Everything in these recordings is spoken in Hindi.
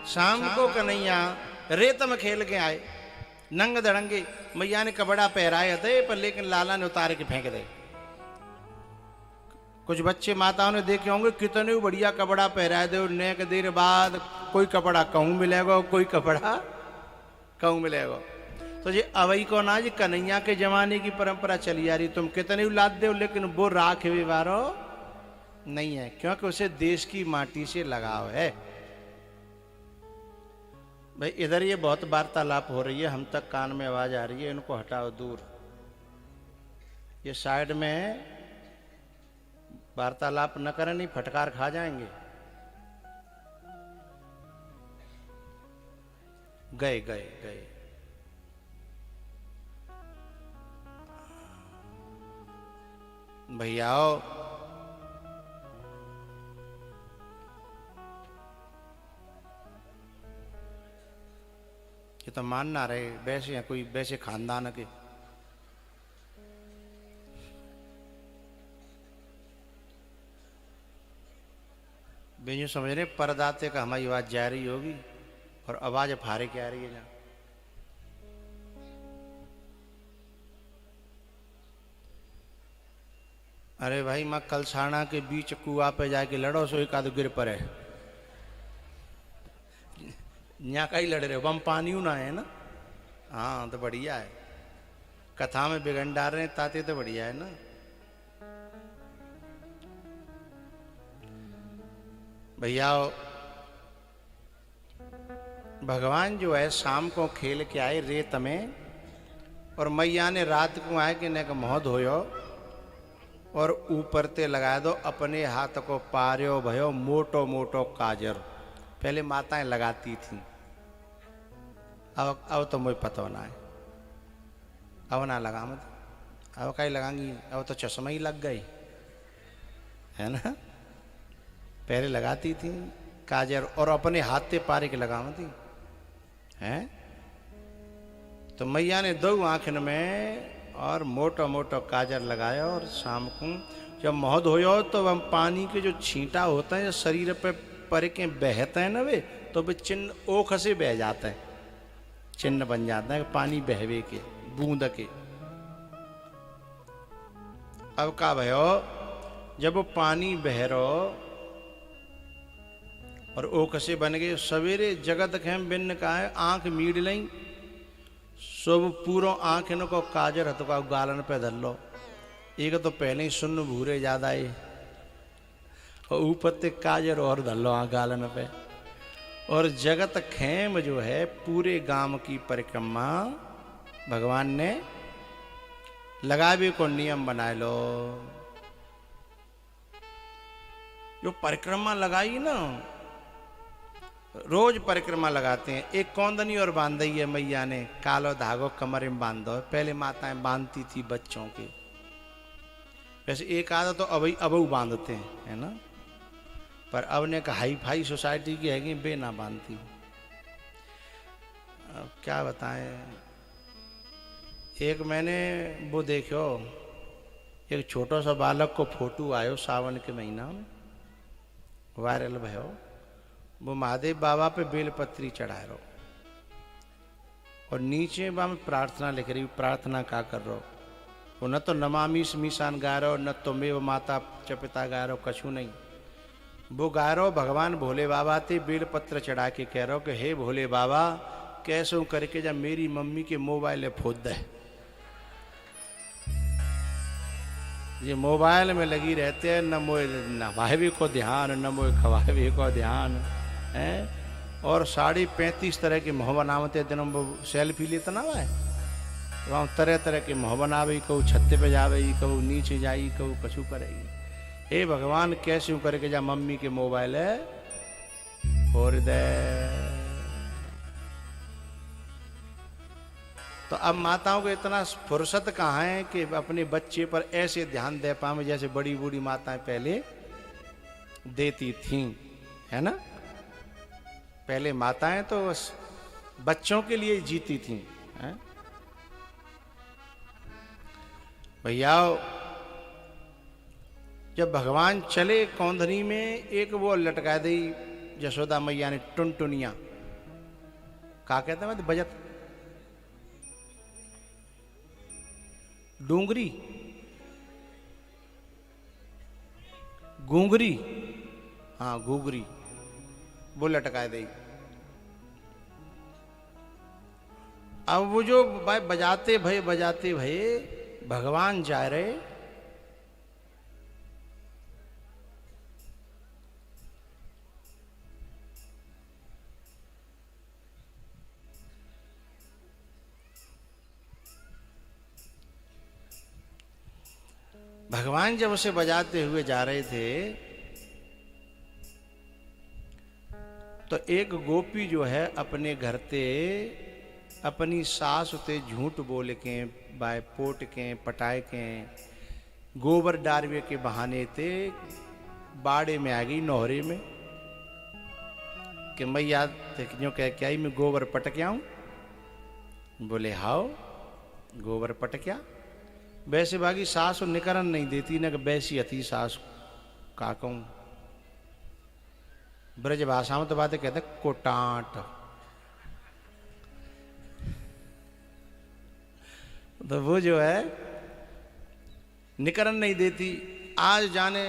शाम को कन्हैया रेत में खेल के आए, नंग धड़ंगे। मैया ने कपड़ा पहराए थे पर लेकिन लाला ने उतार के फेंक दे। कुछ बच्चे माताओं ने देखे होंगे कितने बढ़िया कपड़ा पहराए दे, नेक देर बाद कोई कपड़ा कहूँ मिलेगा, कोई कपड़ा कहूँ मिलेगा। तो ये अवई को ना जी कन्हैया के जमाने की परंपरा चली आ रही, तुम कितने लाद दो लेकिन वो राख व्यवहारो नहीं है, क्योंकि उसे देश की माटी से लगाव है। भाई इधर ये बहुत वार्तालाप हो रही है, हम तक कान में आवाज आ रही है, इनको हटाओ दूर। ये साइड में वार्तालाप न करें, नहीं फटकार खा जाएंगे। गए गए गए। भैयाओ ये तो मान ना रहे, वैसे हैं कोई वैसे खानदान के। बेजू समझ रहे परदाते का हमारी आवाज जा रही होगी और आवाज फारे के आ रही है जहां। अरे भाई मैं कल साना के बीच कुआ पे जाके लड़ो सो एक आध गिर पड़े, यहाँ का ही लड़ रहे हो, बम पानी ना है ना। हाँ तो बढ़िया है, कथा में बिगड़ डाल रहे हैं ताते तो बढ़िया है ना। भैया भगवान जो है शाम को खेल के आए रेत में, और मैया ने रात को आए कि न मोह धोयो और ऊपर ते लगा दो अपने हाथ को पार्यो भयो मोटो मोटो काजर। पहले माताएं लगाती थी, अब तो मुझे पता ना है, अब ना लगा मत, अब कहीं लगाएंगी, अब तो चश्मा ही लग गई है ना। पहले लगाती थी काजर और अपने हाथ ते पारे के लगावती हैं। तो मैया ने दो आंखन में और मोटो मोटो काजर लगाया, और शाम को जब मोह धोयो तो हम पानी के जो छींटा होता है शरीर पे पर के बहते हैं ना वे, तो वे चिन्ह ओख से बह जाते हैं, चिन्ह बन जाता है पानी बहवे के बूंद के। अब का भयो जब वो पानी बह रो और ओख से बन गए, सवेरे जगत खेम बिन्न का है आंख मीड़ लई, सब पूरो आंख इनको काजर हथ का गालन पे धर लो। एक तो पहले ही सुन्न भूरे ज्यादा है और ऊपर ते काजर और धर लो आंख गालन पे। और जगत खेम जो है पूरे गांव की परिक्रमा भगवान ने लगावे को नियम बना लो। जो परिक्रमा लगाई ना, रोज परिक्रमा लगाते हैं। एक कौंदनी और बांधी है मैया ने, कालो धागो कमर में बांधो। पहले माताएं बांधती थी बच्चों के, वैसे एक आधा तो अबू बांधते हैं है ना, पर अब ने कहा हाई फाई सोसाइटी की है कि बे ना बांधती। अब क्या बताएं, एक मैंने वो देखो एक छोटा सा बालक को फोटो आयो सावन के महीना में वायरल भयो, वो महादेव बाबा पे बेलपत्री चढ़ा रहो और नीचे बा में प्रार्थना लिख रही। प्रार्थना का कर रहो, वो न तो नमामि स्मीशान गा रहो, न तो मेव माता च पिता गा रहो, कछु नहीं। वो गा रहो भगवान भोले बाबा ते बेलपत्र चढ़ा के कह रहो कि हे भोले बाबा कैसे करके जब मेरी मम्मी के मोबाइल फोड़ दे। ये मोबाइल में लगी रहते हैं, न मोए नवावे को ध्यान, न मोए खवावे को ध्यान है। और 35.5 तरह के मोह बनावते दिन वो सेल्फी लेता ना है, वहाँ तरह तरह के मोह बनावे, कहू छत्ते पे जावे, कहू नीचे जाई, कहू कछु करेगी। हे भगवान कैसे करके जा मम्मी के मोबाइल है फोड़ दे। तो अब माताओं को इतना फुर्सत कहाँ है कि अपने बच्चे पर ऐसे ध्यान दे पाए जैसे बड़ी बूढ़ी माताएं पहले देती थीं, है ना। पहले माताएं तो बच्चों के लिए जीती थीं। भैया जब भगवान चले कौंधनी में, एक वो लटका दी यशोदा मैया ने टुनटुनिया, का कहते हैं बजत, डूंगरी, गूंगरी, हाँ घूगरी, वो लटकाए दे। अब वो जो भाई बजाते भये भगवान जा रहे, भगवान जब उसे बजाते हुए जा रहे थे तो एक गोपी जो है अपने घर ते अपनी सास उते झूठ बोल के बाय पोट के पटाए के गोबर डारवे के बहाने ते बाड़े में आ गई नोहरे में कि मैं याद जो कह के आई मैं गोबर पटक आऊं। बोले हाओ गोबर पटक्या। वैसे बागी सास निकरन नहीं देती न, वैसी अति सास का कहूं। ब्रज भाषा में तो बातें कहते कोटांट, तो वो जो है निकरन नहीं देती। आज जाने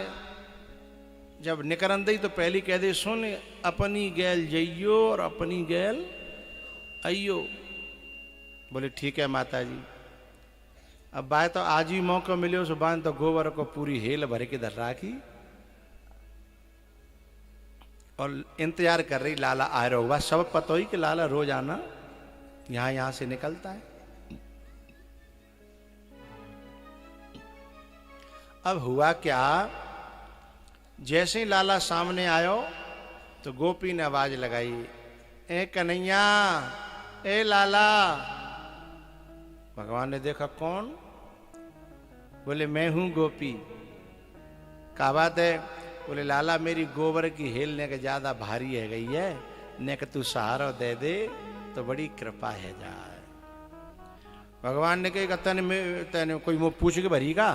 जब निकरन दी तो पहली कह दे सुन अपनी गैल जइयो और अपनी गैल अइयो। बोले ठीक है माता जी। अब बाय तो आज ही मौका मिले सुबह तो गोबर को पूरी हेल भर के धर राखी और इंतजार कर रही लाला आ रहा होगा। सब पता ही कि लाला रोज आना यहां से निकलता है। अब हुआ क्या, जैसे ही लाला सामने आयो तो गोपी ने आवाज लगाई, ए कन्हैया, ए लाला। भगवान ने देखा कौन? बोले मैं हूं गोपी। क्या बात है? बोले लाला मेरी गोबर की हेल ने के ज्यादा भारी है गई है, ने के तू सहारा दे दे तो बड़ी कृपा है जाए। भगवान ने कहा तने कोई मुँह पूछ के भरी का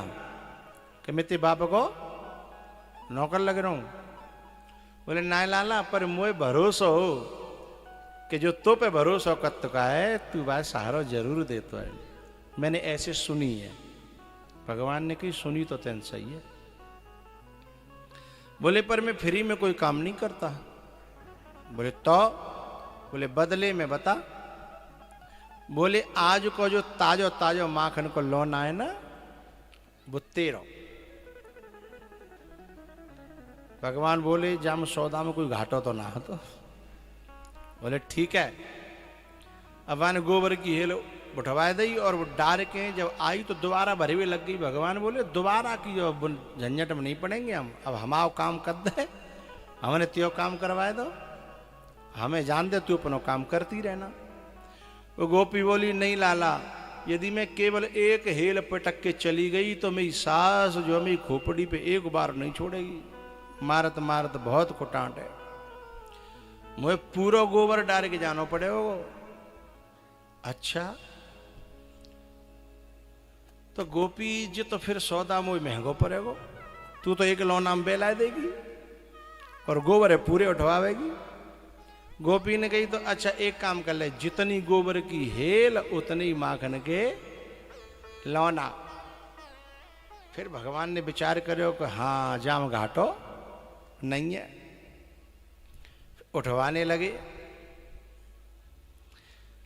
कि मैं तेरे बाप को नौकर लग रहा हूं। बोले ना लाला पर मुझे भरोसा हो कि जो तो पे भरोसा कत का है तू बात सहारा जरूर देता है। मैंने ऐसे सुनी है। भगवान ने कही सुनी तो तेन सही है। बोले पर मैं फ्री में कोई काम नहीं करता। बोले तो? बोले बदले में बता। बोले आज को जो ताजो ताजो माखन को लोन आए ना वो तेरो। भगवान बोले जाम सौदा में कोई घाटो तो ना हो तो। बोले ठीक है। अब ने गोबर की हेल उठवा दी और वो डार के जब आई तो दोबारा भरी हुई लग गई। भगवान बोले दोबारा की जो झंझट में नहीं पड़ेंगे हम, अब हमारा काम कर दे, हमने त्यो काम करवाए दो, हमें जान दे तू अपनो काम करती रहना। वो गोपी बोली नहीं लाला, यदि मैं केवल एक हेल पटक के चली गई तो मेरी सास जो मेरी खोपड़ी पे एक बार नहीं छोड़ेगी। मारत मारत बहुत कुटांट है, मुझे पूरा गोबर डाल के जाना पड़ेगा। अच्छा तो गोपी जी तो फिर सौदा मुझे महंगो पड़ेगा। तू तो एक लौना में बेला देगी और गोबर है पूरे उठवावेगी। गोपी ने कही तो अच्छा एक काम कर ले, जितनी गोबर की हेल उतनी माखन के लौना। फिर भगवान ने विचार करो कि हाँ जाम घाटो नहीं है, उठवाने लगे।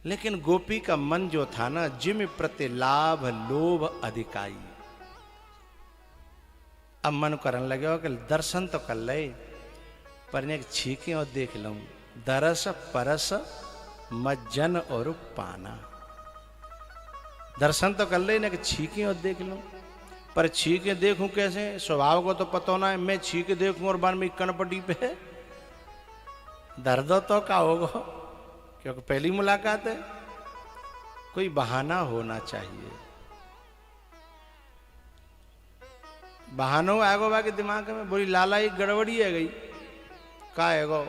लेकिन गोपी का मन जो था ना, जिम प्रति लाभ लोभ अधिकाई। अब मन करने लगे कि दर्शन तो कर ले पर एक छीके और देख लूं। दरस परस मज्जन और पाना। दर्शन तो कर ले ना कि छीके और देख लूं, पर छीके देखूं कैसे? स्वभाव को तो पता ना है। मैं छीके देखूं और बार में कनपटी पे दर्द तो का होगा, क्योंकि पहली मुलाकात है। कोई बहाना होना चाहिए। बहानो आगो बाकी दिमाग में। बोली लाला एक गड़बड़ी है गई। का है गो?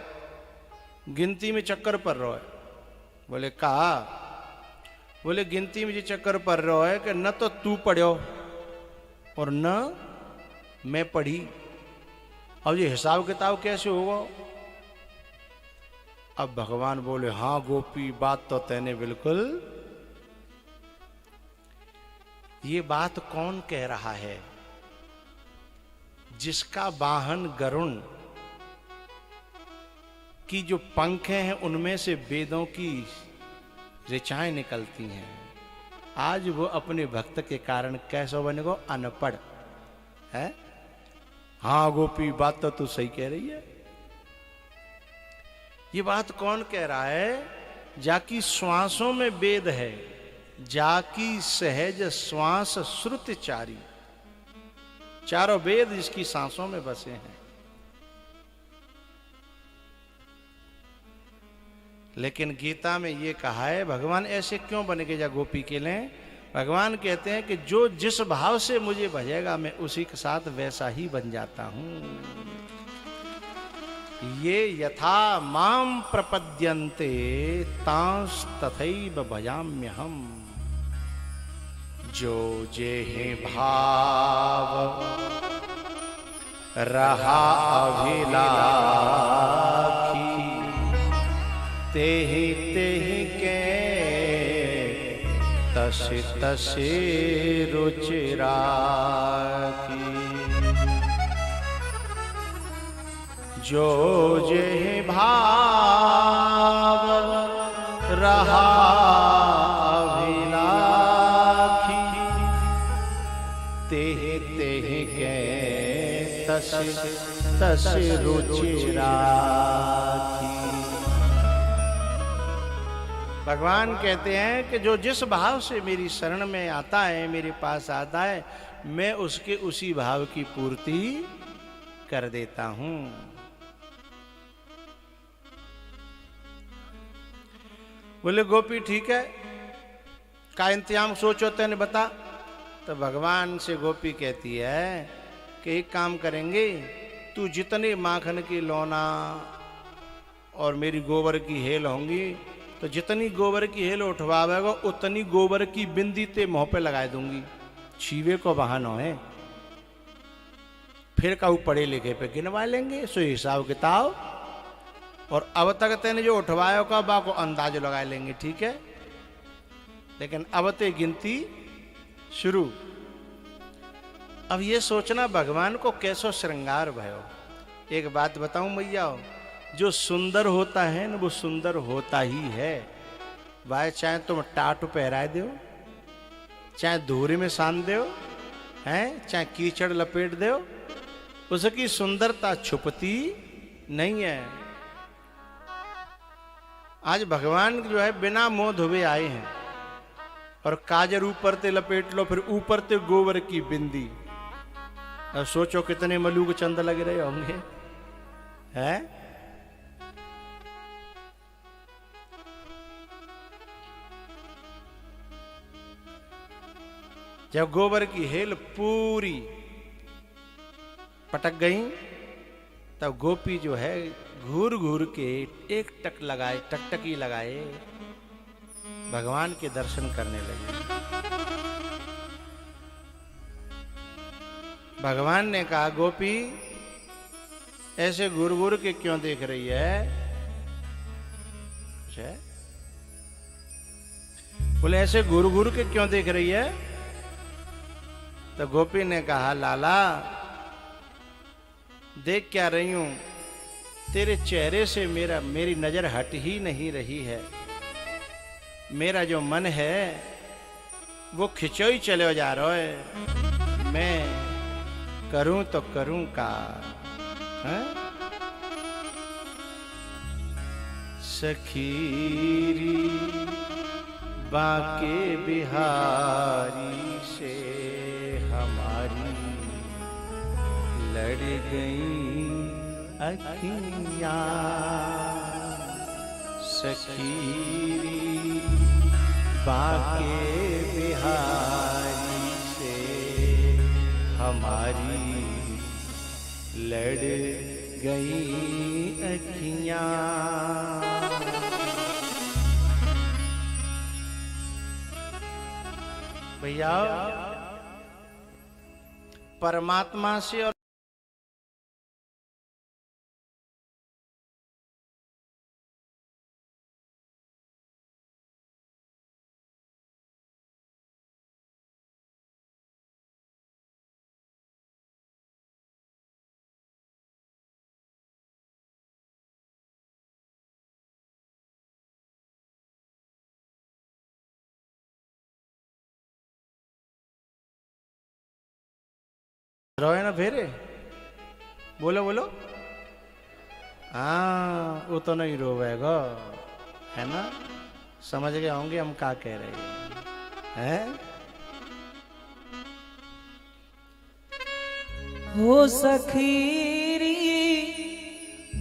गिनती में चक्कर पड़ रहा है। बोले कहा? बोले गिनती में जो चक्कर पड़ रहा है कि न तो तू पढ़ो और न मैं पढ़ी। अब ये हिसाब किताब कैसे होगा? अब भगवान बोले, हाँ गोपी, बात तो तैने बिल्कुल। ये बात कौन कह रहा है? जिसका वाहन गरुण की जो पंख हैं उनमें से वेदों की ऋचाएं निकलती हैं। आज वो अपने भक्त के कारण कैसे बनेगो? अनपढ़ है। हाँ गोपी, बात तो तू सही कह रही है। ये बात कौन कह रहा है? जाकी श्वासों में वेद है, जाकी सहज श्वास श्रुति चारी। चारों वेद जिसकी सांसों में बसे हैं। लेकिन गीता में ये कहा है, भगवान ऐसे क्यों बन के जा गोपी के लिए? भगवान कहते हैं कि जो जिस भाव से मुझे भजेगा मैं उसी के साथ वैसा ही बन जाता हूं। ये यथा माम प्रपद्यन्ते तांस तथैव भजाम्यहम्। जो जेहि भाव रहा अभिलाखी, तेहि तेहि के तसि तसि रुचि राखी। जो जेहि भाव रहा अभिलाखी, तेहि तेहि के तसि तसि रुचि राखी। भगवान कहते हैं कि जो जिस भाव से मेरी शरण में आता है, मेरे पास आता है, मैं उसके उसी भाव की पूर्ति कर देता हूं। बोले गोपी ठीक है, का इंतजाम सोचो तेने बता। तो भगवान से गोपी कहती है कि एक काम करेंगे, तू जितने माखन की लोना और मेरी गोबर की हेल होंगी, तो जितनी गोबर की हेल उठवावेगा उतनी गोबर की बिंदी ते मुंह पे लगा दूंगी। छीवे को बहाना है, फिर कहूँ पढ़े लिखे पे गिनवा लेंगे सो हिसाब किताब, और अब तक तेने जो उठवाया का बा को अंदाज लगा लेंगे, ठीक है। लेकिन अब ते गिनती शुरू। अब ये सोचना भगवान को कैसो श्रृंगार भयो। एक बात बताऊं मैया, जो सुंदर होता है ना वो सुंदर होता ही है। भाई चाहे तुम टाटू पहराए दो, चाहे धूरी में सान दो, हैं चाहे कीचड़ लपेट दो, उसकी सुंदरता छुपती नहीं है। आज भगवान जो है बिना मुंह धोए आए हैं, और काजर ऊपर ते लपेट लो, फिर ऊपर ते गोबर की बिंदी। अब सोचो कितने मलूक चंद लग रहे होंगे, हैं? जब गोबर की हेल पूरी पटक गई, तब गोपी जो है घूर घूर के एक टक लगाए, टकटकी लगाए, भगवान के दर्शन करने लगे। भगवान ने कहा, गोपी ऐसे घूर घूर के क्यों देख रही है? बोले ऐसे घूर घूर के क्यों देख रही है? तो गोपी ने कहा, लाला देख क्या रही हूं, तेरे चेहरे से मेरी नजर हट ही नहीं रही है। मेरा जो मन है वो खिंचोई चले जा रहा है। मैं करूं तो करूं का? सखीरी बाके बिहारी से हमारी लड़ गई अखियां। सखीरी बाके बिहारी से हमारी लड़ गई अखियां। भैया परमात्मा से और रोए ना फेरे, बोलो बोलो। हाँ वो तो नहीं रोवेगा, है ना, समझ गए होंगे हम क्या कह रहे हैं। हो सखीरी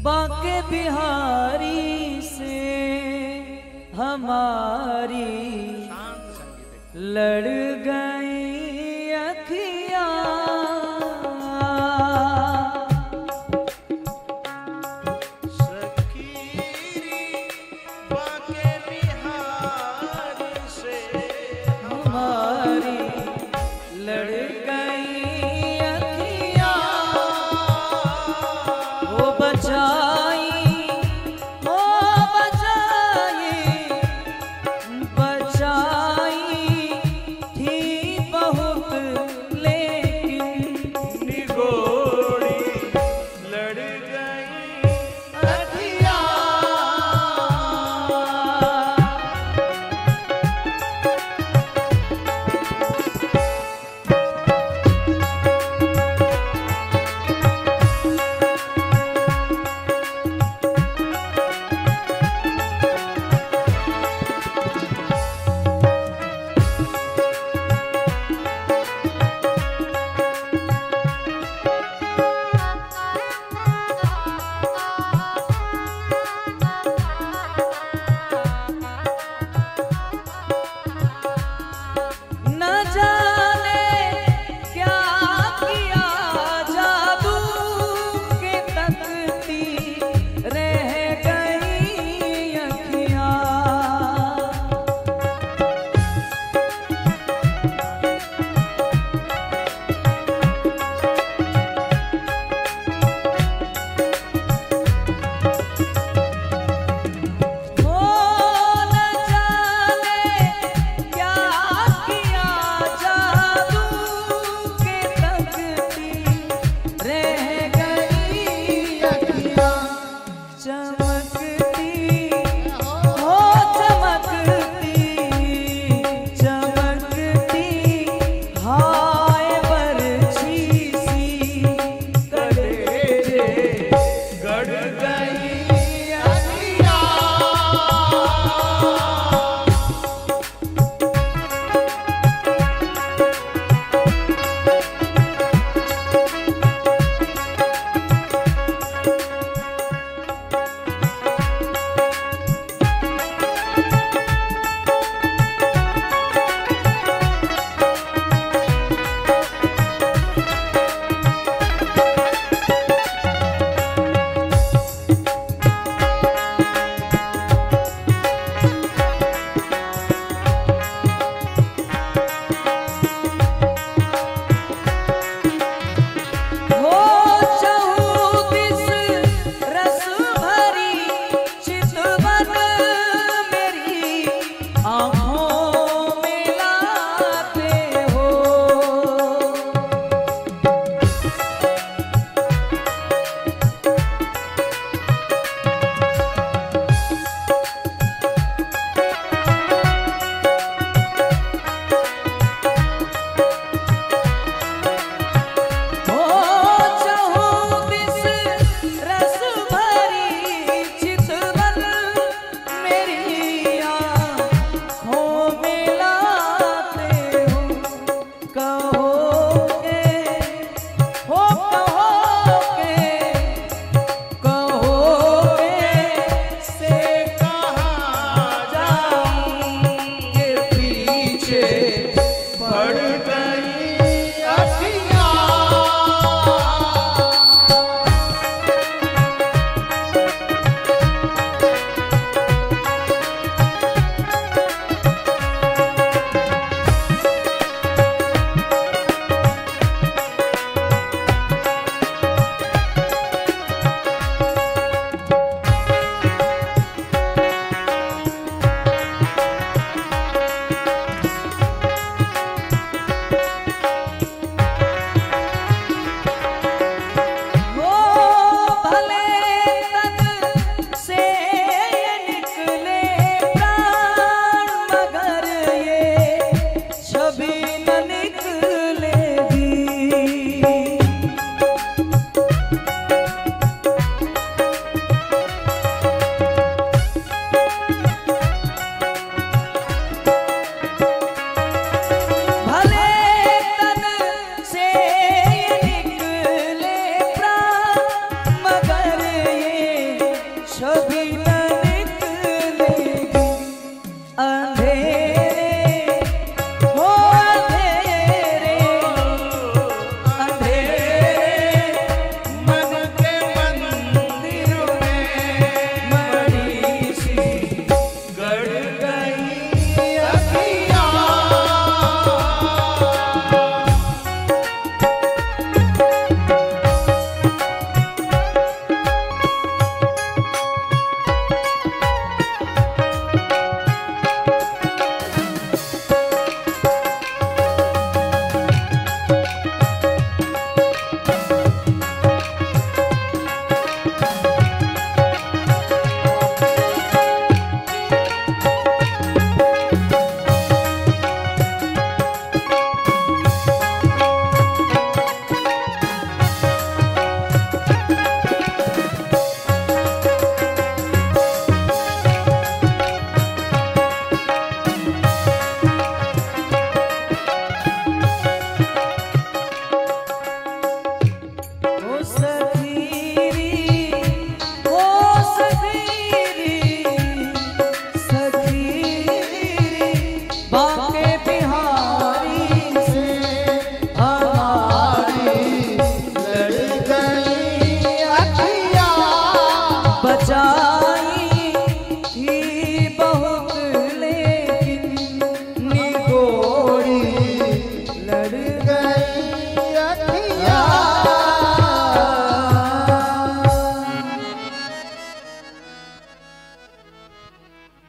बांके बिहारी से हमारी लड़ गई अखियाँ। सखीरी बांके बिहारी से हमारी लड़ गई अखियाँ। वो बचाई बचाई थी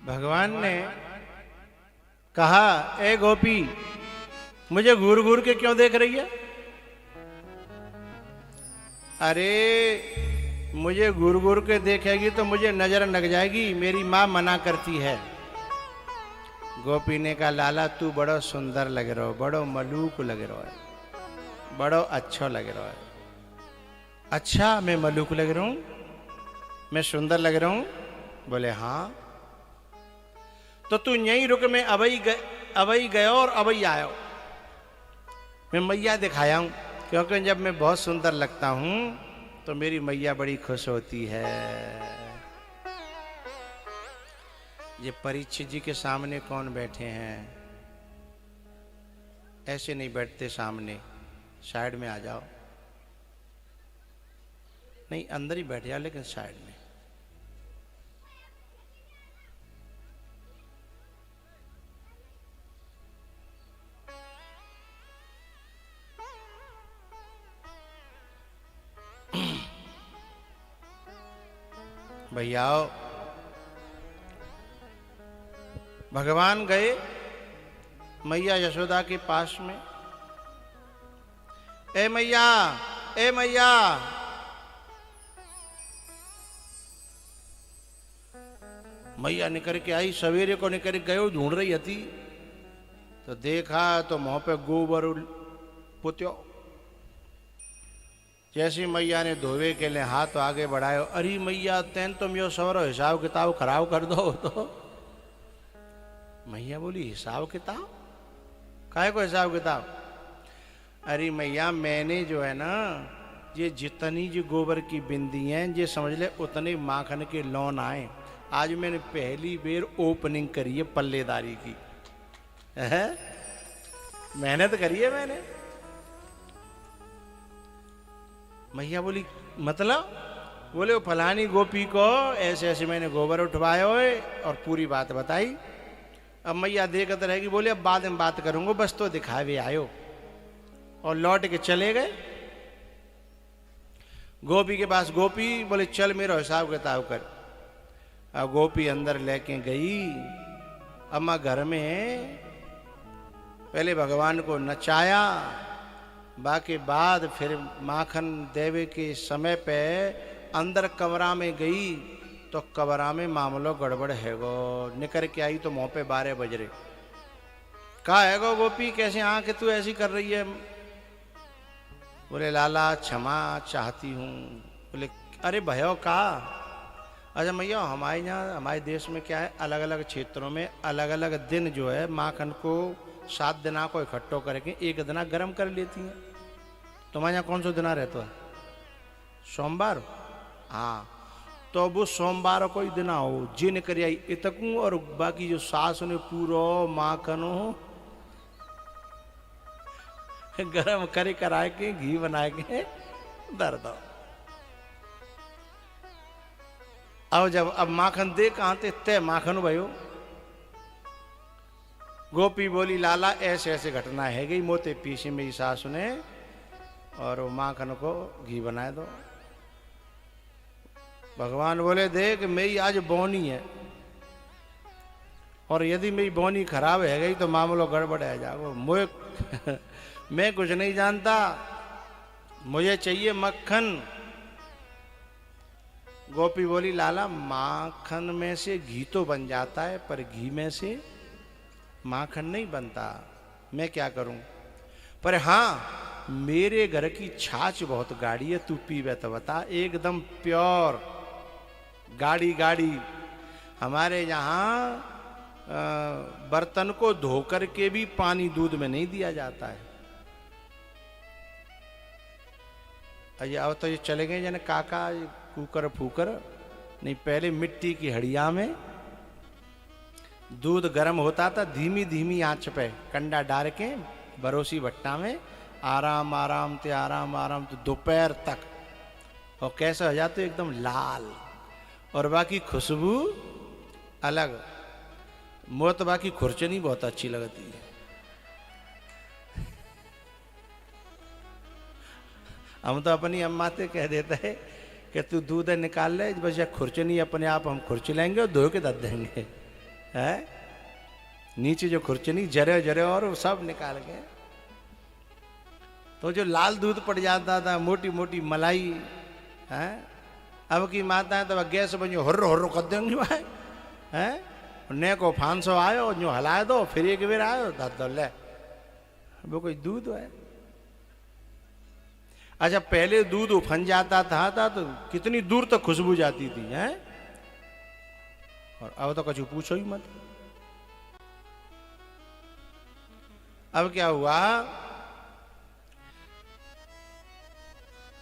भगवान ने कहा, ए गोपी, मुझे घूर घूर के क्यों देख रही है? अरे मुझे घूर घूर के देखेगी तो मुझे नजर लग जाएगी, मेरी माँ मना करती है। गोपी ने कहा, लाला तू बड़ो सुंदर लग रहो, बड़ो मलूक लग रहो है, बड़ो अच्छो लग रहो है। अच्छा मैं मलूक लग रहा हूं, मैं सुंदर लग रहा हूं? बोले हाँ। तो तू यहीं रुक, मैं अबई गयो और अबई आयो। मैं मैया दिखाया हूं, क्योंकि जब मैं बहुत सुंदर लगता हूं तो मेरी मैया बड़ी खुश होती है। ये परीक्षित जी के सामने कौन बैठे हैं? ऐसे नहीं बैठते सामने, साइड में आ जाओ। नहीं अंदर ही बैठ जाओ, लेकिन साइड में। भैयाओ, भगवान गए मैया यशोदा के पास में। ए मैया, ए मैया। मैया निकल के आई, सवेरे को निकल गयो, ढूंढ रही थी तो देखा तो मुंह पे गोबर पुत्यो। जैसी मैया ने धोवे के लिए हाथ आगे बढ़ायो, अरे मैया तेन तुम यो सवरो हिसाब किताब खराब कर दो। तो मैया बोली, हिसाब किताब? काहे को हिसाब किताब? अरे मैया मैंने जो है ना, ये जितनी जो गोबर की बिंदी हैं, ये समझ ले उतने माखन के लोन आए। आज मैंने पहली बेर ओपनिंग करी है पल्लेदारी की, है? मेहनत करी है मैंने। मैया बोली मतलब? बोले वो फलानी गोपी को ऐसे ऐसे मैंने गोबर उठवाया और पूरी बात बताई। अब मैया देखत रहेगी, बोले अब बाद में बात करूंगा, बस तो दिखावे आयो। और लौट के चले गए गोपी के पास। गोपी बोले चल मेरा हिसाब किताब कर। अब गोपी अंदर लेके गई। अम्मा घर में पहले भगवान को नचाया, बाकी बाद फिर माखन देवे के समय पे अंदर कमरा में गई तो कमरा में मामलो गड़बड़ है गो। निकल के आई तो मुँह पे 12 बज रहे। कहा है गो गोपी, कैसे आके तू ऐसी कर रही है? बोले लाला क्षमा चाहती हूँ। बोले अरे भयो का? अच्छा मैया, हमारे यहाँ हमारे देश में क्या है, अलग अलग क्षेत्रों में अलग अलग दिन जो है माखन को 7 दिना को इकट्ठो करके एक दिना गर्म कर लेती हैं। तुम्हारे यहाँ कौन सा दिना रहता है? सोमवार? हाँ, तो वो सोमवार को ही दिना हो जिन कर आई इतकू, और बाकी जो सास ने पूरा माखन हो गरम करे कराए के घी बनाए के दर दो। अब जब अब माखन दे कहाँ थे तय माखन भयो। गोपी बोली लाला ऐसे ऐसे घटना है गई, मोते पीछे मेरी सासु ने, और वो माखन को घी बनाए दो। भगवान बोले देख मेरी आज बोनी है, और यदि मेरी बोनी खराब है गई तो मामलो गड़बड़ है जाओ। मैं कुछ नहीं जानता, मुझे चाहिए मक्खन। गोपी बोली लाला माखन में से घी तो बन जाता है, पर घी में से माखन नहीं बनता। मैं क्या करूं? पर हाँ मेरे घर की छाछ बहुत गाढ़ी है, तू पीवे तो बता। एकदम प्योर गाढ़ी गाढ़ी। हमारे यहाँ बर्तन को धोकर के भी पानी दूध में नहीं दिया जाता है। अरे अब तो ये चले गए जन काका कुकर फूकर, नहीं पहले मिट्टी की हड़िया में दूध गर्म होता था, धीमी धीमी आंच पे कंडा डाल के बरोसी भट्टा में आराम आराम तो दोपहर तक, और कैसा हो जाते एकदम लाल, और बाकी खुशबू अलग। मुझे तो बाकी खुरचनी बहुत अच्छी लगती है। हम तो अपनी अम्मा से कह देते हैं कि तू दूध निकाल ले, बस या खुरचनी अपने आप हम खुरच लेंगे और धो के दे देंगे। है, नीचे जो खुरचनी जरे जरे और वो सब निकाल के, तो जो लाल दूध पड़ जाता था, मोटी मोटी मलाई है, अब की माता है तो गैस बनो हुर्रो हुर्रो कर देंगे है, ने को 500 आयो जो हलाए दो, फिर एक बेर आयो तो ले वो कोई दूध है। अच्छा पहले दूध उफन जाता था तो कितनी दूर तक खुशबू जाती थी हैं, और अब तो कुछ पूछो ही मत। अब क्या हुआ,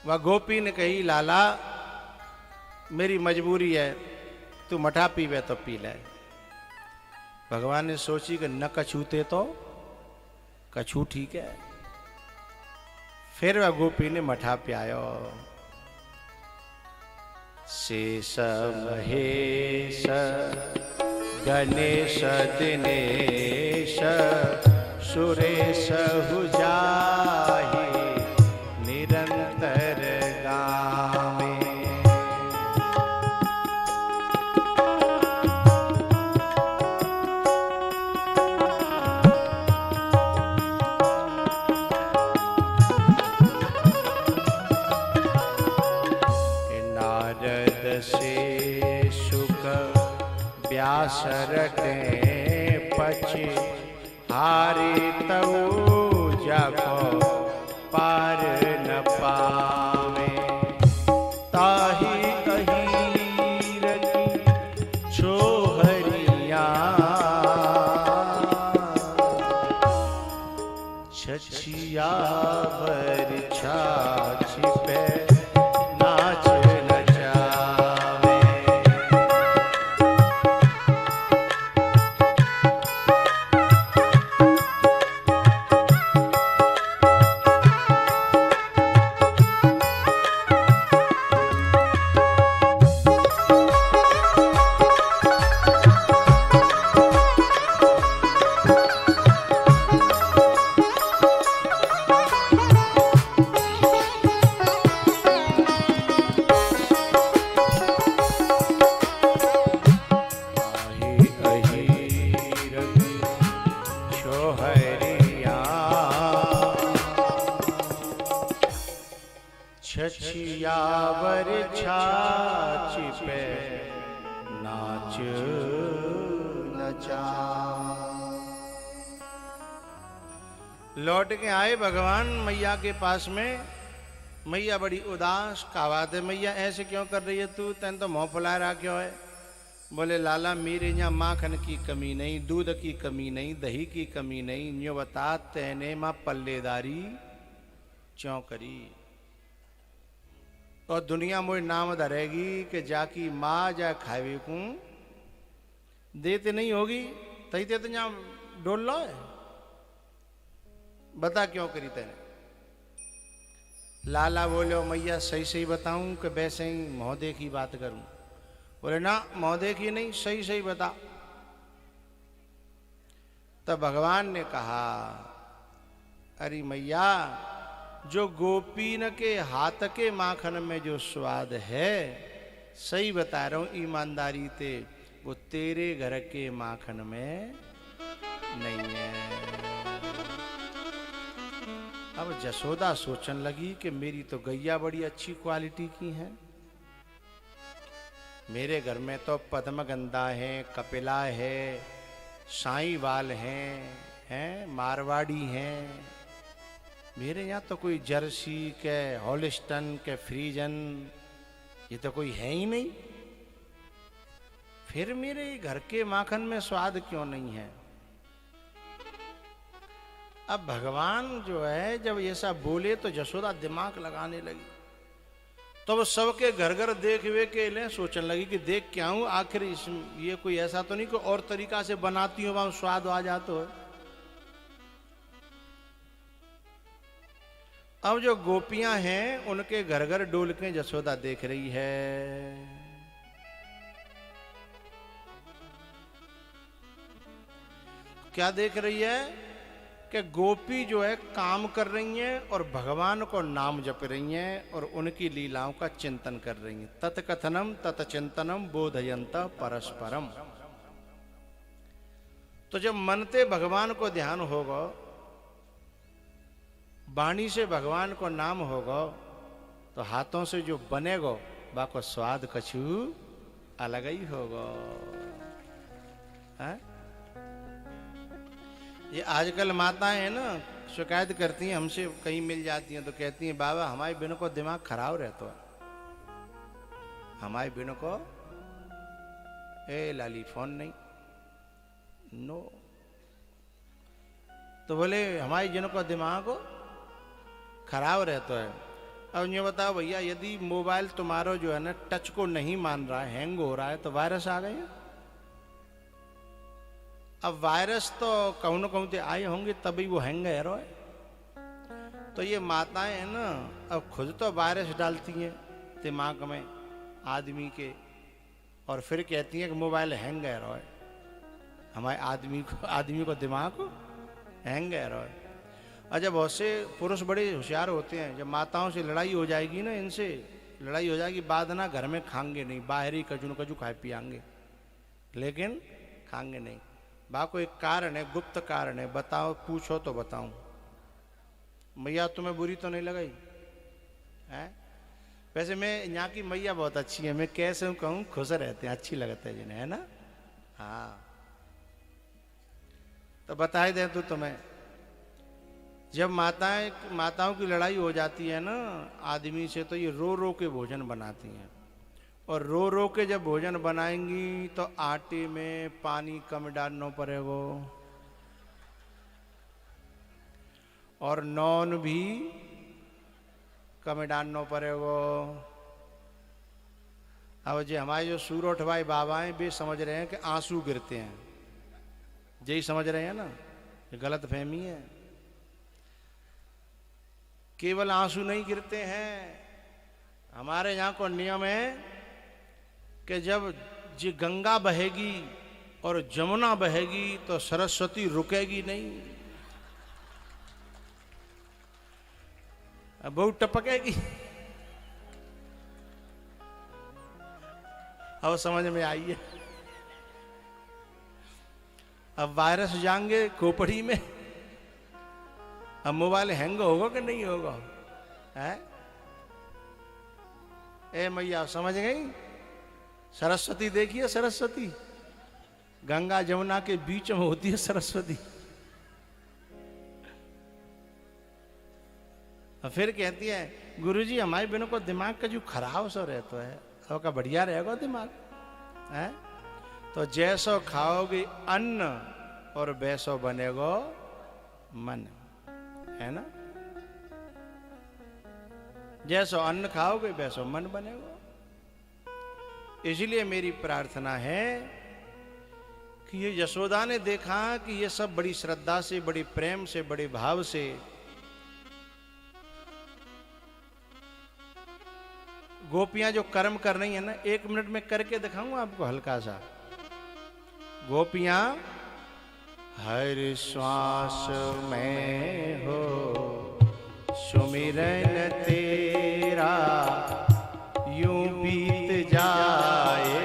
वह गोपी ने कही लाला मेरी मजबूरी है, तू मठा पीवे तो पी ले। भगवान ने सोची कि न कछूते तो कछू ठीक है, फिर वह गोपी ने मठा प्यायो। शेष महेश गणेश दिनेश सुरेश हुजाहि निरंतर गावे। नारद से शुक व्यास रटे पछे हारे तऊ जाको पार न पावे। ताहि कही रखी छोहरिया छछिया बर छाछ पे नाच नचावे। छछियावर छाछ पे नाच नचा। लौट के आए भगवान मैया के पास में। मैया बड़ी उदास, का बात है मैया ऐसे क्यों कर रही है तू, तैन तो मुँह फुला रहा क्यों है। बोले लाला मेरे यहाँ माखन की कमी नहीं, दूध की कमी नहीं, दही की कमी नहीं, न्यो बता तेने माँ पल्लेदारी क्यों करी। और दुनिया मोए नाम धरेगी कि जाकी माँ जा खावे को देते नहीं होगी, तही ते तो यहाँ डोल लो है। बता क्यों करी तेने। लाला बोलो मैया सही सही बताऊं कि वैसे ही महोदय की बात करूं। बोले ना महोदय की नहीं, सही सही बता। तब भगवान ने कहा अरे मैया जो गोपीन के हाथ के माखन में जो स्वाद है, सही बता रहा हूं ईमानदारी ते, वो तेरे घर के माखन में नहीं है। अब जसोदा सोचने लगी कि मेरी तो गैया बड़ी अच्छी क्वालिटी की है, मेरे घर में तो पद्मगंधा है, कपिला है, साईवाल हैं, मारवाड़ी हैं। मेरे यहाँ तो कोई जर्सी के, हॉलिस्टन के, फ्रीजन ये तो कोई है ही नहीं। फिर मेरे घर के माखन में स्वाद क्यों नहीं है। अब भगवान जो है जब ऐसा बोले तो जसोदा दिमाग लगाने लगी। तो वो सबके घर घर देख वे के ले सोचने लगी कि देख क्या हूं आखिर ये कोई ऐसा तो नहीं कोई और तरीका से बनाती हूं वहां स्वाद आ जाता है। अब जो गोपियां हैं उनके घर घर डोल के जसोदा देख रही है। क्या देख रही है कि गोपी जो है काम कर रही हैं और भगवान को नाम जप रही हैं और उनकी लीलाओं का चिंतन कर रही हैं। तत्कथनम तत्चिंतनम बोधयंत परस्परम। तो जब मनते भगवान को ध्यान होगा, वाणी से भगवान को नाम होगा, तो हाथों से जो बनेगो बाको स्वाद कछु अलग ही होगा। है? ये आजकल माताएं है ना, शिकायत करती हैं हमसे, कहीं मिल जाती हैं तो कहती हैं बाबा हमारे बिन को दिमाग खराब रहता है, हमारे बिन को ए लाली फोन नहीं नो। तो बोले हमारे जिन को दिमाग खराब रहता है। अब ये बताओ भैया, यदि मोबाइल तुम्हारा जो है ना टच को नहीं मान रहा है, हैंग हो रहा है, तो वायरस आ गए। अब वायरस तो कहूँ न कहूँ आए होंगे तभी वो हैंग है रो। तो ये माताएं हैं ना, अब खुद तो वायरस डालती हैं दिमाग में आदमी के, और फिर कहती हैं कि मोबाइल हैंग है रो, हमारे आदमी को दिमाग हैंग है रो। और जब बहुत से पुरुष बड़े होशियार होते हैं, जब माताओं से लड़ाई हो जाएगी ना, इनसे लड़ाई हो जाएगी, बाद ना घर में खाएंगे नहीं, बाहर ही कजू कजू खाए पियांगे, लेकिन खाएंगे नहीं। बाको एक कारण है, गुप्त कारण है, बताओ, पूछो तो बताऊं। मैया तुम्हें बुरी तो नहीं लगाई है? वैसे मैं यहाँ की मैया बहुत अच्छी है, मैं कैसे कहूँ, खुश रहते हैं, अच्छी लगता है जिन्हें, है ना। हाँ तो बता ही दें तो तुम्हें, जब माताओं की लड़ाई हो जाती है ना आदमी से, तो ये रो रो के भोजन बनाती हैं, और रो रो के जब भोजन बनाएंगी तो आटे में पानी कम डालना पड़ेगा, और नॉन भी कम डालना पड़ेगा। अब जो हमारे जो सूरोठ भाई बाबा हैं, वे समझ रहे हैं कि आंसू गिरते हैं, यही समझ रहे हैं ना, ये गलत फहमी है। केवल आंसू नहीं गिरते हैं, हमारे यहाँ को नियम है कि जब जी गंगा बहेगी और जमुना बहेगी तो सरस्वती रुकेगी नहीं, बहुत टपकेगी। अब समझ में आई है। अब वायरस जाएंगे खोपड़ी में, अब मोबाइल हैंग होगा कि नहीं होगा? है ए मैया समझ गई? सरस्वती देखिए, सरस्वती गंगा जमुना के बीच में होती है सरस्वती। और फिर कहती है गुरुजी हमारे बिना को दिमाग का जो खराब सो रहता है, अब का बढ़िया रहेगा दिमाग है। तो जैसो खाओगे अन्न और वैसो बनेगो मन, है ना। जैसो अन्न खाओगे वैसो मन बनेगा। इसलिए मेरी प्रार्थना है कि ये यशोदा ने देखा कि ये सब बड़ी श्रद्धा से, बड़ी प्रेम से, बड़े भाव से गोपियां जो कर्म कर रही है ना, 1 मिनट में करके दिखाऊं आपको हल्का सा। गोपियां हर श्वास में हो सुमिरन तेरा, यूं बीत जाए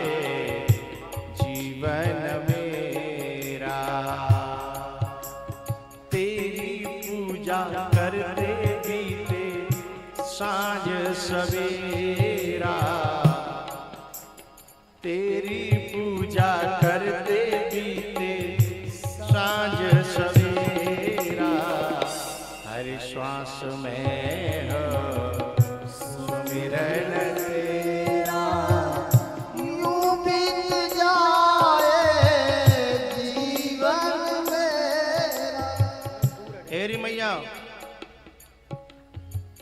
जीवन मेरा, तेरी पूजा करते बीते सांझ सवेरा, तेरी पूजा करते बीते सांझ सवेरा, हर श्वास में हो सुमिरन तेरा, यूं बीत जाए जीवन मेरा। हेरी मैया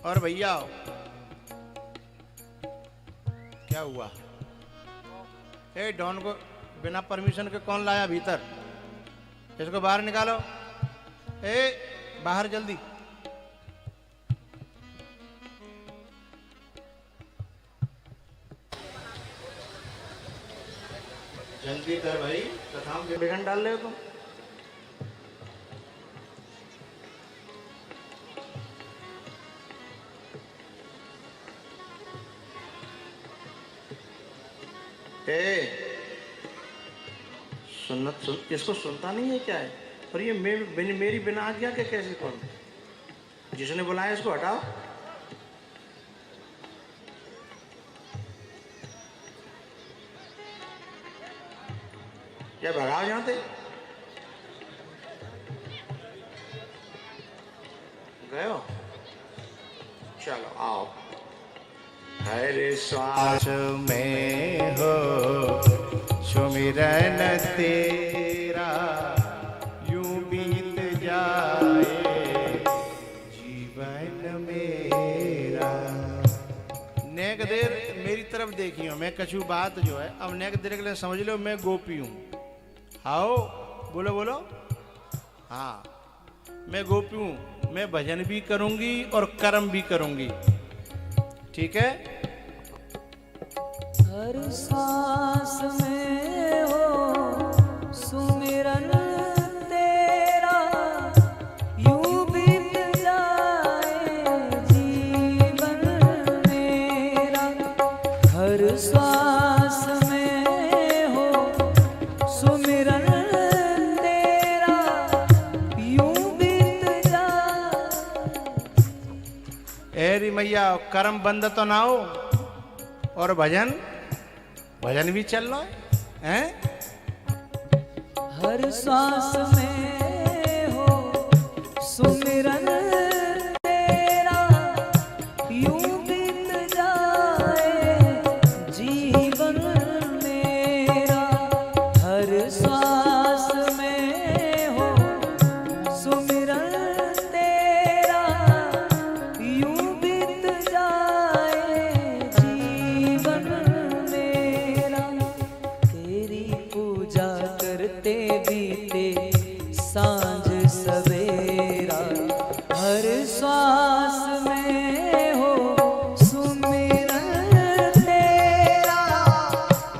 और भैया क्या हुआ? ए डॉन को बिना परमिशन के कौन लाया भीतर? इसको बाहर निकालो। ए बाहर जल्दी। जल्दी कर भाई, कथा में बिगड़ डाल रहे हो तुम। सुन्नत सुन, इसको सुनता नहीं है क्या है? और ये मेरी बिना आज्ञा के कैसे कौन? जिसने बुलाया इसको हटाओ। या भगाओ यहाँ से। गयो? चलो आओ। हर श्वास में हो सुमिरन तेरा, यूं बीत जाए जीवन मेरा। नेक देर मेरी तरफ देखियो, मैं कछु बात जो है अब नेक देर के लिए समझ लो मैं गोपी हूँ। आओ बोलो बोलो। हाँ मैं गोपी हूँ, मैं भजन भी करूंगी और कर्म भी करूंगी। ठीक है? हर सांस में हो सुमिरन तेरा, यूं बीत जाए जीवन मेरा। हर सांस में हो सुमिरन तेरा, यूं बीत जाए। एरी मैया कर्म बंद तो ना हो और भजन भी चल रहा है, हैं? हर सांस में हो सुमिरन तेरा, यूं बीत जाए जीवन मेरा। हर सांस में हो सुमिरन तेरा, यूं बीत जाए जीवन मेरा। तेरी पूजा करते बीते सांझ सवेरा, हर श्वास में हो सुमिरन तेरा,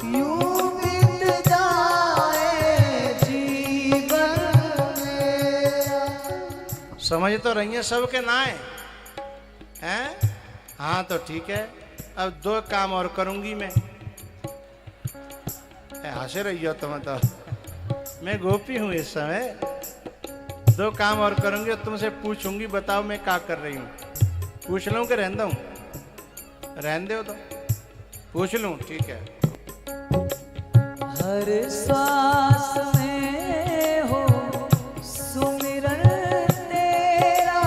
यूं बीत जाए जीवन मेरा। समझ तो रही है सबके ना है, हैं? हाँ तो ठीक है। अब दो काम और करूंगी मैं। हंसे रही हो तुम तो, मैं गोपी हूँ इस समय। दो काम और करूंगी और तुमसे पूछूंगी, बताओ मैं क्या कर रही हूँ। पूछ लूं कि रहने दूं? रहने दो तो पूछ लूं, ठीक है। हर श्वास में हो सुमिरन तेरा,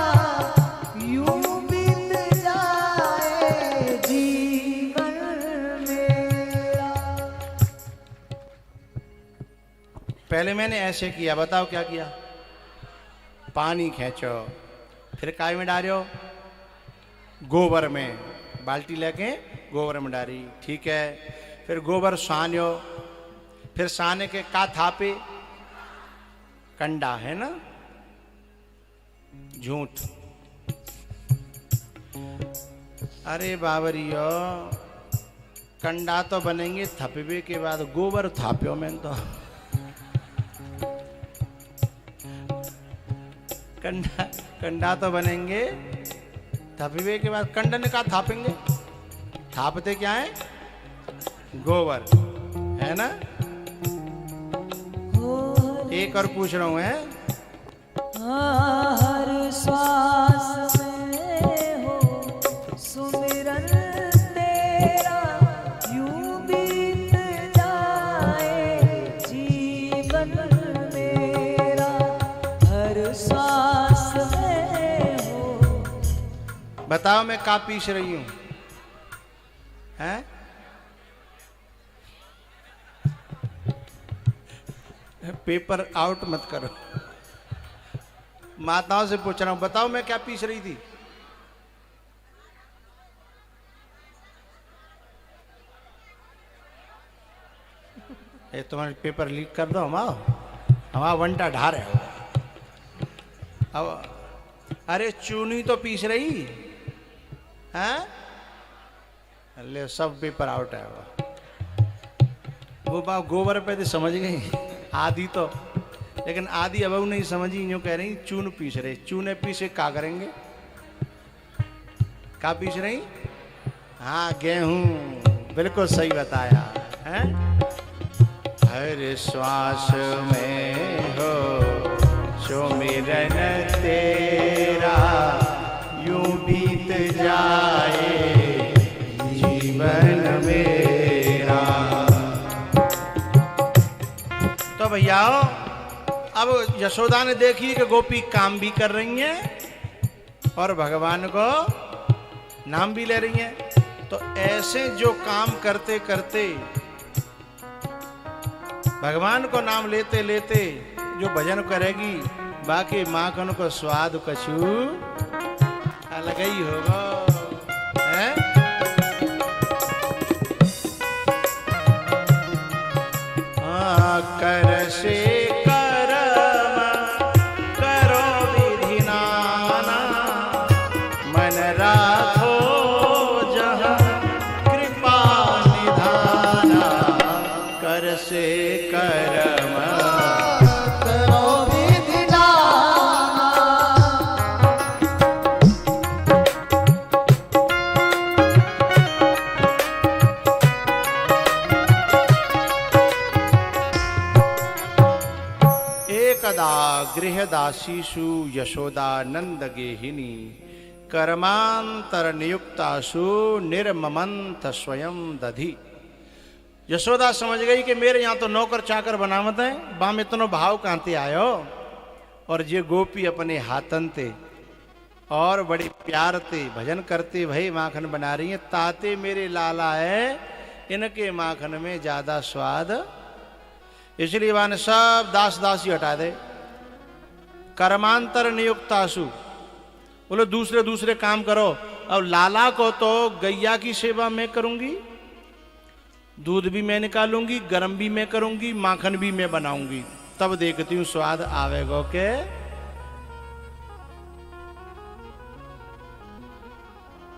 यूं बीत जाए जीवन मेरा। पहले मैंने ऐसे किया, बताओ क्या किया? पानी खींचो, फिर काय में डालो? गोबर में। बाल्टी लेके गोबर में डाली, ठीक है। फिर गोबर सानियो, फिर साने के का थापे? कंडा है ना, झूठ। अरे बाबरियो, कंडा तो बनेंगे थपबे के बाद, गोबर थाप्यो में तो कंडा तो बनेंगे थपबे के बाद। कंडन का थापेंगे? थापते क्या है? गोबर है ना। एक और पूछ रहा हूं, है? हर श्वास में हो सुमिरन तेरा, यूं बीत जाए जीवन मेरा। हर श्वास में हो। बताओ मैं का पीस रही हूं, हैं? पेपर आउट मत करो। माताओं से पूछ रहा हूं, बताओ मैं क्या पीस रही थी? ये तुम्हारे पेपर लीक कर दो। हमारा वंटा ढार है अब। अरे चूनी तो पीस रही हैं? ले सब पेपर आउट है वो बाप। गोबर पे तो समझ गई आधी तो, लेकिन आधी अब नहीं समझी। यूं कह रही चून पीस रही। चूने पीसे क्या करेंगे? क्या पीस रही? हाँ गेहूं, बिल्कुल सही बताया है। हर श्वास में हो सुमिरन तेरा, यूं बीत जाए जीवन मेरा। तो भैया अब यशोदा ने देखी कि गोपी काम भी कर रही हैं और भगवान को नाम भी ले रही हैं। तो ऐसे जो काम करते करते भगवान को नाम लेते लेते जो भजन करेगी, बाकी माखन को स्वाद कछु अलग ही होगा, है? कर से कर्म करो विधि नाना, मन राखो जहाँ कृपा निधाना। कर से कर्म करो विधि नाना, एकदा गृहदासीषु यशोदानंद गेहिनी, कर्मांतर नियुक्तासु निर्ममंत स्वयं दधि। यशोदा समझ गई कि मेरे यहाँ तो नौकर चाकर बनावत है, बाम इतनो भाव कांते आयो। और ये गोपी अपने हाथन ते और बड़े प्यार ते भजन करते भाई माखन बना रही है। ताते मेरे लाला है, इनके माखन में ज्यादा स्वाद, इसलिए वहां सब दास दासी हटा दे। कर्मांतर नियुक्तासु, बोलो दूसरे दूसरे काम करो। अब लाला को तो गैया की सेवा मैं करूंगी, दूध भी मैं निकालूंगी, गरम भी मैं करूंगी, माखन भी मैं बनाऊंगी, तब देखती हूं स्वाद आवेगो के।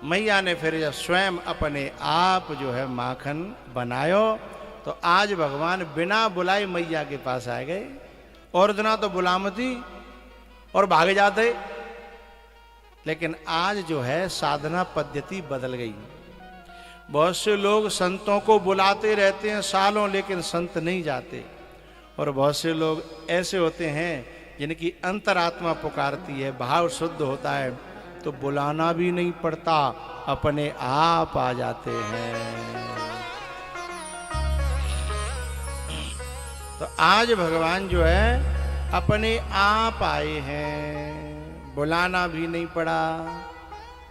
मैया ने फिर स्वयं अपने आप जो है माखन बनायो। तो आज भगवान बिना बुलाए मैया के पास आ गए। और दिना तो बुलामती और भागे जाते, लेकिन आज जो है साधना पद्धति बदल गई। बहुत से लोग संतों को बुलाते रहते हैं सालों, लेकिन संत नहीं जाते। और बहुत से लोग ऐसे होते हैं जिनकी अंतरात्मा पुकारती है, भाव शुद्ध होता है, तो बुलाना भी नहीं पड़ता, अपने आप आ जाते हैं। तो आज भगवान जो है अपने आप आए हैं, बुलाना भी नहीं पड़ा।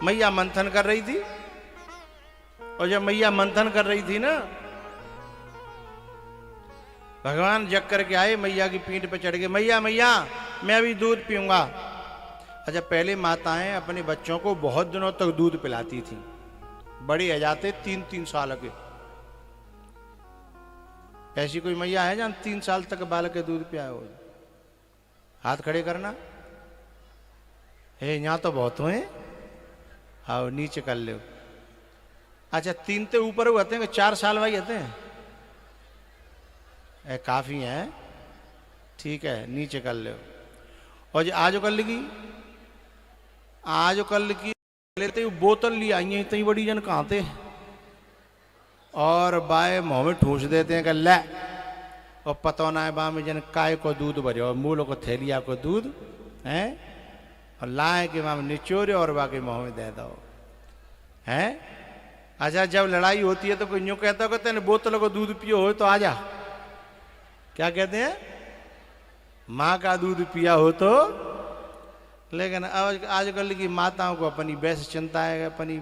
मैया मंथन कर रही थी, और जब मैया मंथन कर रही थी ना, भगवान जग करके आए, मैया की पीठ पे चढ़ गए। मैया मैया मैं अभी दूध पीऊंगा। अच्छा, पहले माताएं अपने बच्चों को बहुत दिनों तक दूध पिलाती थी, बड़े हो जाते 3-3 साल के। ऐसी कोई मैया है जहां 3 साल तक बालक के दूध पिया हो? हाथ खड़े करना। हे यहाँ तो बहुत हुए, आओ नीचे कर लो। अच्छा, 3 ते ऊपर होते हैं, 4 साल भाई होते हैं, काफी है, ठीक है, नीचे कर लो। और जो आज कल की, आज कल की लेते बोतल ली आई है इतनी बड़ी, जन कहाँ थे, और बाय मुँह में ठूस देते हैं कि ले, और पता ना है बा में जन काय को दूध भरे, और मूल को थैलिया को दूध है, और लाए के वहाँ में निचोरे और बाकी मुँह में दे दो है। अच्छा, जब लड़ाई होती है तो कोई यूँ कहता कहते हैं बोतल को दूध पियो हो तो आजा, क्या कहते हैं, माँ का दूध पिया हो तो। लेकिन आजकल की माताओं को अपनी वैसे चिंता है, अपनी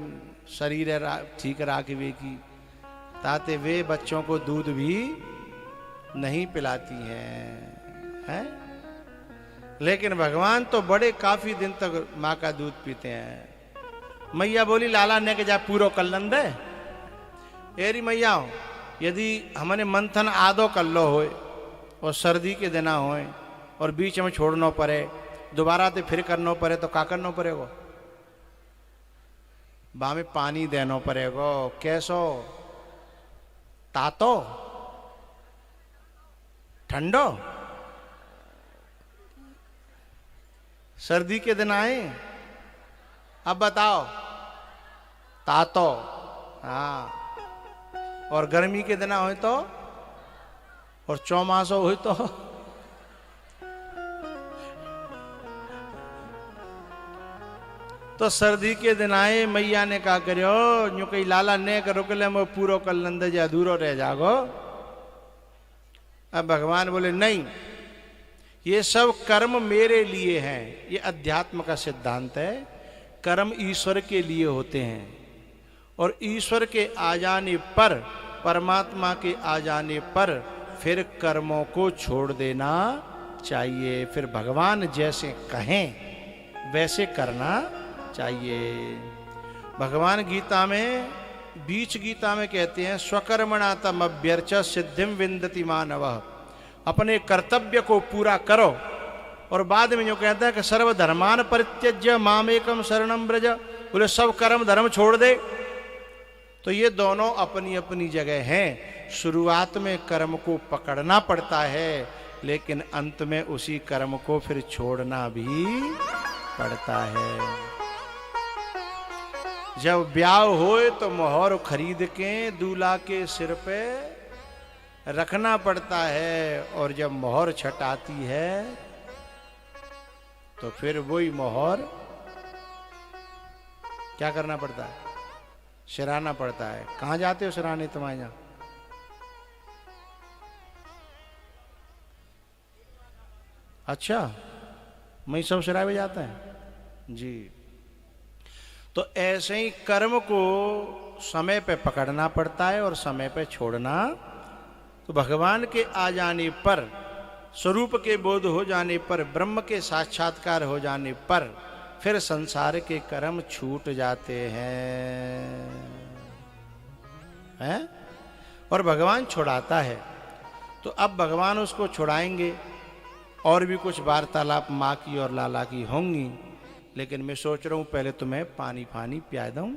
शरीर ठीक राखवे की, ताते वे बच्चों को दूध भी नहीं पिलाती हैं। लेकिन भगवान तो बड़े काफी दिन तक माँ का दूध पीते हैं। मैया बोली लाला ने के जा पूरो कल्लन दे। एरी मैया, यदि हमने मंथन आधो कल्लो होए और सर्दी के दिना होए और बीच में छोड़ना पड़े, दोबारा तो फिर करना पड़े, तो का करना पड़ेगा? बा में पानी देना पड़ेगा। कैसो? तातो, ठंडो? सर्दी के दिन आए, अब बताओ, तातो, हाँ। और गर्मी के दिन हो तो, और चौमासो हुई तो सर्दी के दिन आए मैया ने कहा करो यूं कही लाला ने कर रुक ले मैं पूरो कर नंद जे अधूरो रह जागो। अब भगवान बोले नहीं, ये सब कर्म मेरे लिए हैं। ये अध्यात्म का सिद्धांत है, कर्म ईश्वर के लिए होते हैं और ईश्वर के आ जाने पर, परमात्मा के आ जाने पर फिर कर्मों को छोड़ देना चाहिए। फिर भगवान जैसे कहें वैसे करना चाहिए। भगवान गीता में, बीच गीता में कहते हैं स्वकर्मणा तम अभ्यर्च सिद्धिम विंदति मानवः। अपने कर्तव्य को पूरा करो। और बाद में जो कहता है कि सर्वधर्मान परित्यज्य मामेकम शरणम ब्रज, बोले सब कर्म धर्म छोड़ दे। तो ये दोनों अपनी अपनी जगह हैं। शुरुआत में कर्म को पकड़ना पड़ता है, लेकिन अंत में उसी कर्म को फिर छोड़ना भी पड़ता है। जब ब्याह होए तो मोहर खरीद के दूल्हा के सिर पे रखना पड़ता है, और जब मोहर छटाती है तो फिर वही मोहर क्या करना पड़ता है? सिराना पड़ता है। कहां जाते हो सिराने तुम्हारे यहां? अच्छा, मैं सब सिरावे जाता है जी। तो ऐसे ही कर्म को समय पे पकड़ना पड़ता है और समय पे छोड़ना। तो भगवान के आ जाने पर, स्वरूप के बोध हो जाने पर, ब्रह्म के साक्षात्कार हो जाने पर फिर संसार के कर्म छूट जाते हैं और भगवान छुड़ाता है। तो अब भगवान उसको छुड़ाएंगे। और भी कुछ वार्तालाप माँ की और लाला की होंगी, लेकिन मैं सोच रहा हूँ पहले तुम्हें पानी फानी पिया दूं।